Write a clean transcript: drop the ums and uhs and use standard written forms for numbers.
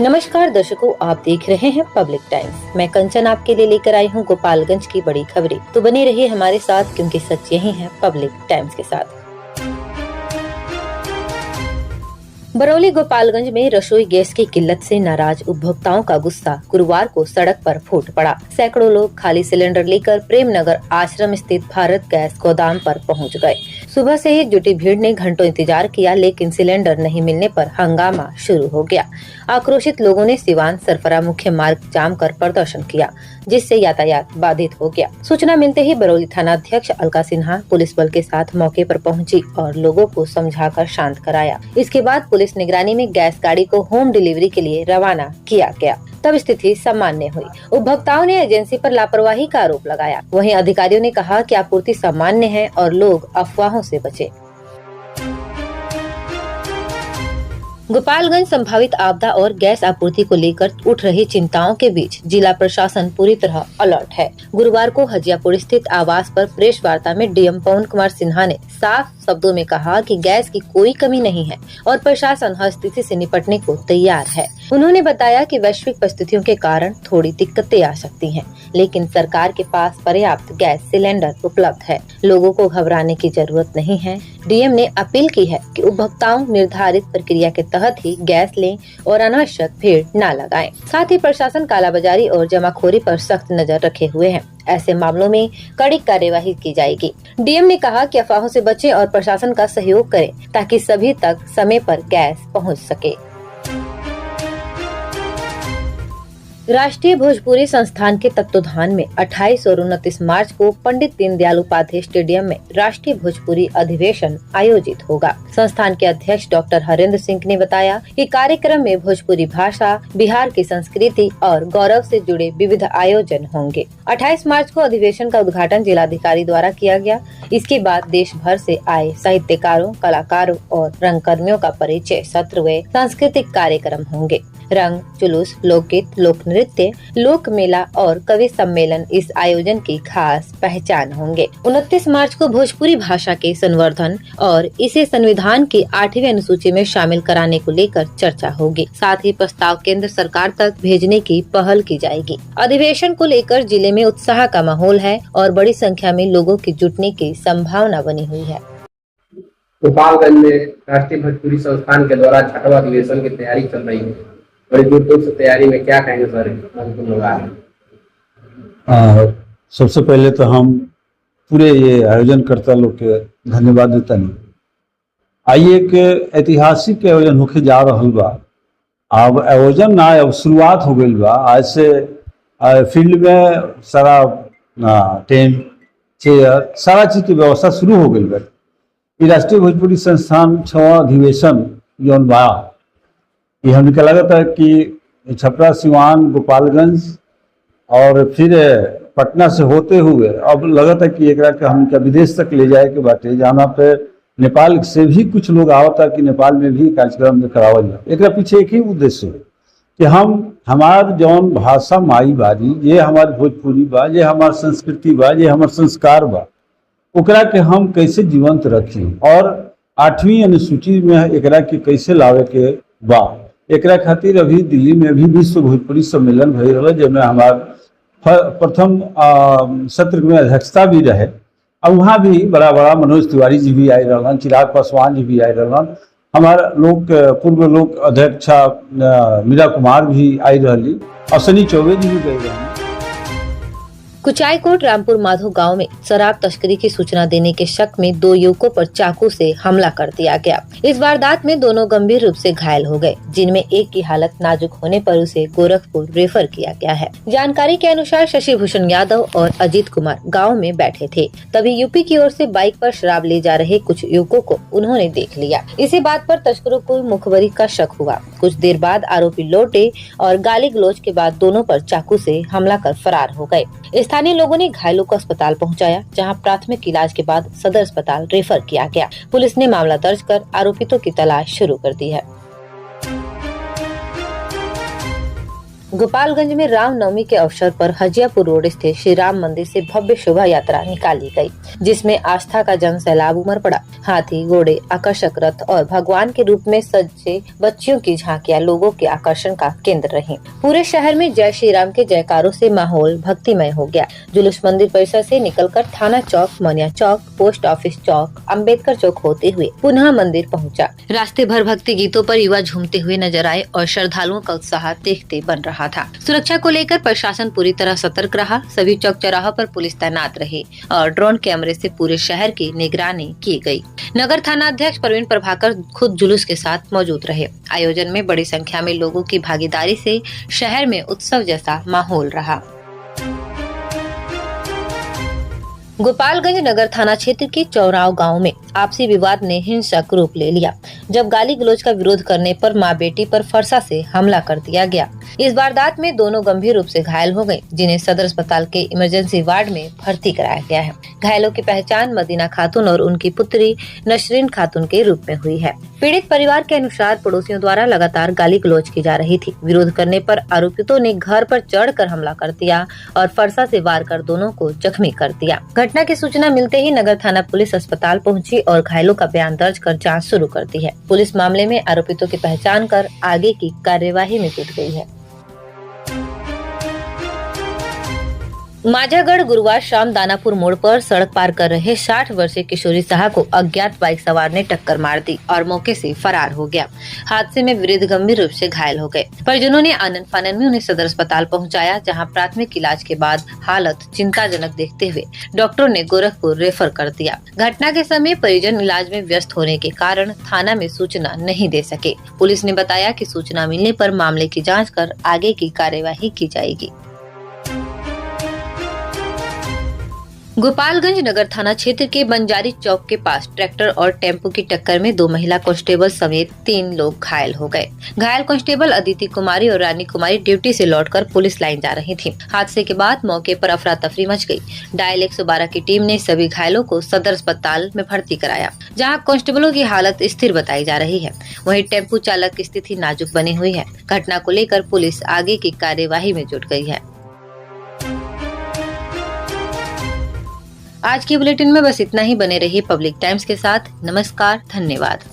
नमस्कार दर्शकों, आप देख रहे हैं पब्लिक टाइम्स। मैं कंचन आपके लिए लेकर आई हूं गोपालगंज की बड़ी खबरें। तो बने रहिए हमारे साथ, क्योंकि सच यही है पब्लिक टाइम्स के साथ। बरौली गोपालगंज में रसोई गैस की किल्लत से नाराज उपभोक्ताओं का गुस्सा गुरुवार को सड़क पर फूट पड़ा। सैकड़ों लोग खाली सिलेंडर लेकर प्रेमनगर आश्रम स्थित भारत गैस गोदाम पर पहुंच गए। सुबह से ही जुटी भीड़ ने घंटों इंतजार किया, लेकिन सिलेंडर नहीं मिलने पर हंगामा शुरू हो गया। आक्रोशित लोगों ने सिवान सरफरा मुख्य मार्ग जाम कर प्रदर्शन किया, जिससे यातायात बाधित हो गया। सूचना मिलते ही बरौली थाना अध्यक्ष अलका सिन्हा पुलिस बल के साथ मौके पर पहुंची और लोगों को समझाकर शांत कराया। इसके बाद पुलिस निगरानी में गैस गाड़ी को होम डिलीवरी के लिए रवाना किया गया। तब स्थिति सामान्य हुई। उपभोक्ताओं ने एजेंसी पर लापरवाही का आरोप लगाया। वहीं अधिकारियों ने कहा कि आपूर्ति सामान्य है और लोग अफवाहों से बचें। गोपालगंज संभावित आपदा और गैस आपूर्ति को लेकर उठ रही चिंताओं के बीच जिला प्रशासन पूरी तरह अलर्ट है। गुरुवार को हजियापुर स्थित आवास पर प्रेस वार्ता में डीएम पवन कुमार सिन्हा ने साफ शब्दों में कहा कि गैस की कोई कमी नहीं है और प्रशासन हर स्थिति से निपटने को तैयार है। उन्होंने बताया कि वैश्विक परिस्थितियों के कारण थोड़ी दिक्कतें आ सकती हैं, लेकिन सरकार के पास पर्याप्त गैस सिलेंडर उपलब्ध है। लोगों को घबराने की जरूरत नहीं है। डीएम ने अपील की है कि उपभोक्ताओं निर्धारित प्रक्रिया के तहत ही गैस लें और अनावश्यक भीड़ न लगाएं। साथ ही प्रशासन कालाबाजारी और जमाखोरी पर सख्त नजर रखे हुए है। ऐसे मामलों में कड़ी कार्यवाही की जाएगी। डीएम ने कहा कि अफवाहों से बचें और प्रशासन का सहयोग करें, ताकि सभी तक समय पर गैस पहुंच सके। राष्ट्रीय भोजपुरी संस्थान के तत्वाधान में 28 और 29 मार्च को पंडित दीनदयाल उपाध्याय स्टेडियम में राष्ट्रीय भोजपुरी अधिवेशन आयोजित होगा। संस्थान के अध्यक्ष डॉक्टर हरेंद्र सिंह ने बताया कि कार्यक्रम में भोजपुरी भाषा, बिहार की संस्कृति और गौरव से जुड़े विविध आयोजन होंगे। 28 मार्च को अधिवेशन का उद्घाटन जिलाधिकारी द्वारा किया गया। इसके बाद देश भर से आए साहित्यकारों, कलाकारों और रंगकर्मियों का परिचय सत्र व सांस्कृतिक कार्यक्रम होंगे। रंग, जुलूस, लोकगीत, लोक नृत्य, लोक मेला और कवि सम्मेलन इस आयोजन की खास पहचान होंगे। 29 मार्च को भोजपुरी भाषा के संवर्धन और इसे संविधान की 8वीं अनुसूची में शामिल कराने को लेकर चर्चा होगी। साथ ही प्रस्ताव केंद्र सरकार तक भेजने की पहल की जाएगी। अधिवेशन को लेकर जिले में उत्साह का माहौल है और बड़ी संख्या में लोगों की जुटने की संभावना बनी हुई है। गोपालगंज में राष्ट्रीय भोजपुरी संस्थान के द्वारा 6वां अधिवेशन की तैयारी चल रही है। बड़ी दूर से तैयारी में क्या कहेंगे सर? सबसे पहले तो हम पूरे ये आयोजनकर्ता लोग के धन्यवाद देता नहीं। आइए एक ऐतिहासिक आयोजन होके जा रहा बा। अब आयोजन ना, अब शुरुआत हो गई बा। आज से फील्ड में सारा टेंट, चेयर, सारा चीज की व्यवस्था शुरू हो गई बा। राष्ट्रीय भोजपुरी संस्थान 6वां अधिवेशन जौन बा, ये हमने क्या लगा था कि छपरा, सिवान, गोपालगंज और फिर पटना से होते हुए अब लगा था कि एक हम विदेश तक ले जाए के बाटे, जहाँ पे नेपाल से भी कुछ लोग आवता कि नेपाल में भी कार्यक्रम करावल जाए। एक पीछे एक ही उद्देश्य है कि हम हमार जौन भाषा माई बाजी, ये हमारी भोजपुरी बा, ये हमार संस्कृति बा, ये हमार संस्कार बा, ओकरा के हम कैसे जीवंत रखी और 8वीं अनुसूची में एकरा के कैसे लावे के बा। एकरा खातिर अभी दिल्ली में भी विश्व भोजपुरी सम्मेलन भई रहा, जिसमें हमार प्रथम सत्र में अध्यक्षता भी रहे। अब वहाँ भी बड़ा बड़ा मनोज तिवारी जी भी आए रहन, चिराग पासवान जी भी आए रहन, हमारा लोग पूर्व लोक अध्यक्षा मीरा कुमार भी आई रही और सनी चौबे जी भी गए रहे। कुचायकोट रामपुर माधो गांव में शराब तस्करी की सूचना देने के शक में 2 युवकों पर चाकू से हमला कर दिया गया। इस वारदात में दोनों गंभीर रूप से घायल हो गए, जिनमें एक की हालत नाजुक होने पर उसे गोरखपुर रेफर किया गया है। जानकारी के अनुसार शशि भूषण यादव और अजीत कुमार गाँव में बैठे थे, तभी यूपी की ओर से बाइक पर शराब ले जा रहे कुछ युवकों को उन्होंने देख लिया। इसी बात पर तस्करों को मुखबरी का शक हुआ। कुछ देर बाद आरोपी लौटे और गाली गलौज के बाद दोनों पर चाकू से हमला कर फरार हो गए। स्थानीय लोगों ने घायलों को अस्पताल पहुंचाया, जहां प्राथमिक इलाज के बाद सदर अस्पताल रेफर किया गया। पुलिस ने मामला दर्ज कर आरोपितों की तलाश शुरू कर दी है। गोपालगंज में रामनवमी के अवसर पर हजियापुर रोड स्थित श्री राम मंदिर से भव्य शोभा यात्रा निकाली गई, जिसमें आस्था का जन सैलाब उमड़ पड़ा। हाथी, घोड़े, आकर्षक रथ और भगवान के रूप में सजे बच्चियों की झांकियां लोगों के आकर्षण का केंद्र रही। पूरे शहर में जय श्री राम के जयकारों से माहौल भक्तिमय हो गया। जुलूस मंदिर परिसर से निकलकर थाना चौक, मनिया चौक, पोस्ट ऑफिस चौक, अम्बेडकर चौक होते हुए पुनः मंदिर पहुंचा। रास्ते भर भक्ति गीतों पर युवा झूमते हुए नजर आए और श्रद्धालुओं का उत्साह देखते बन रहा था। सुरक्षा को लेकर प्रशासन पूरी तरह सतर्क रहा। सभी चौक चौराहों पर पुलिस तैनात रही और ड्रोन कैमरे से पूरे शहर की निगरानी की गई। नगर थाना अध्यक्ष प्रवीण प्रभाकर खुद जुलूस के साथ मौजूद रहे। आयोजन में बड़ी संख्या में लोगों की भागीदारी से शहर में उत्सव जैसा माहौल रहा। गोपालगंज नगर थाना क्षेत्र के चौराव गांव में आपसी विवाद ने हिंसक रूप ले लिया, जब गाली गलौज का विरोध करने पर मां बेटी पर फरसा से हमला कर दिया गया। इस वारदात में दोनों गंभीर रूप से घायल हो गए, जिन्हें सदर अस्पताल के इमरजेंसी वार्ड में भर्ती कराया गया है। घायलों की पहचान मदीना खातून और उनकी पुत्री नशरीन खातून के रूप में हुई है। पीड़ित परिवार के अनुसार पड़ोसियों द्वारा लगातार गाली गलौज की जा रही थी। विरोध करने पर आरोपितों ने घर पर चढ़कर हमला कर दिया और फरसा से वार कर दोनों को जख्मी कर दिया। घटना की सूचना मिलते ही नगर थाना पुलिस अस्पताल पहुंची और घायलों का बयान दर्ज कर जांच शुरू कर दी है। पुलिस मामले में आरोपितों की पहचान कर आगे की कार्यवाही में जुट गई है। माझागढ़ गुरुवार शाम दानापुर मोड़ पर सड़क पार कर रहे 60 वर्षीय किशोरी साहा को अज्ञात बाइक सवार ने टक्कर मार दी और मौके से फरार हो गया। हादसे में वृद्ध गंभीर रूप से घायल हो गए। परिजनों ने आनन फानन में उन्हें सदर अस्पताल पहुंचाया, जहां प्राथमिक इलाज के बाद हालत चिंताजनक देखते हुए डॉक्टरों ने गोरखपुर रेफर कर दिया। घटना के समय परिजन इलाज में व्यस्त होने के कारण थाना में सूचना नहीं दे सके। पुलिस ने बताया कि सूचना मिलने पर मामले की जाँच कर आगे की कार्यवाही की जाएगी। गोपालगंज नगर थाना क्षेत्र के बंजारी चौक के पास ट्रैक्टर और टेम्पो की टक्कर में 2 महिला कांस्टेबल समेत 3 लोग घायल हो गए। घायल कांस्टेबल अदिति कुमारी और रानी कुमारी ड्यूटी से लौटकर पुलिस लाइन जा रही थी। हादसे के बाद मौके पर अफरा तफरी मच गई। डायल 112 की टीम ने सभी घायलों को सदर अस्पताल में भर्ती कराया, जहाँ कांस्टेबलों की हालत स्थिर बताई जा रही है। वहीं टेम्पो चालक की स्थिति नाजुक बनी हुई है। घटना को लेकर पुलिस आगे की कार्यवाही में जुट गई है। आज के बुलेटिन में बस इतना ही। बने रहिए पब्लिक टाइम्स के साथ। नमस्कार, धन्यवाद।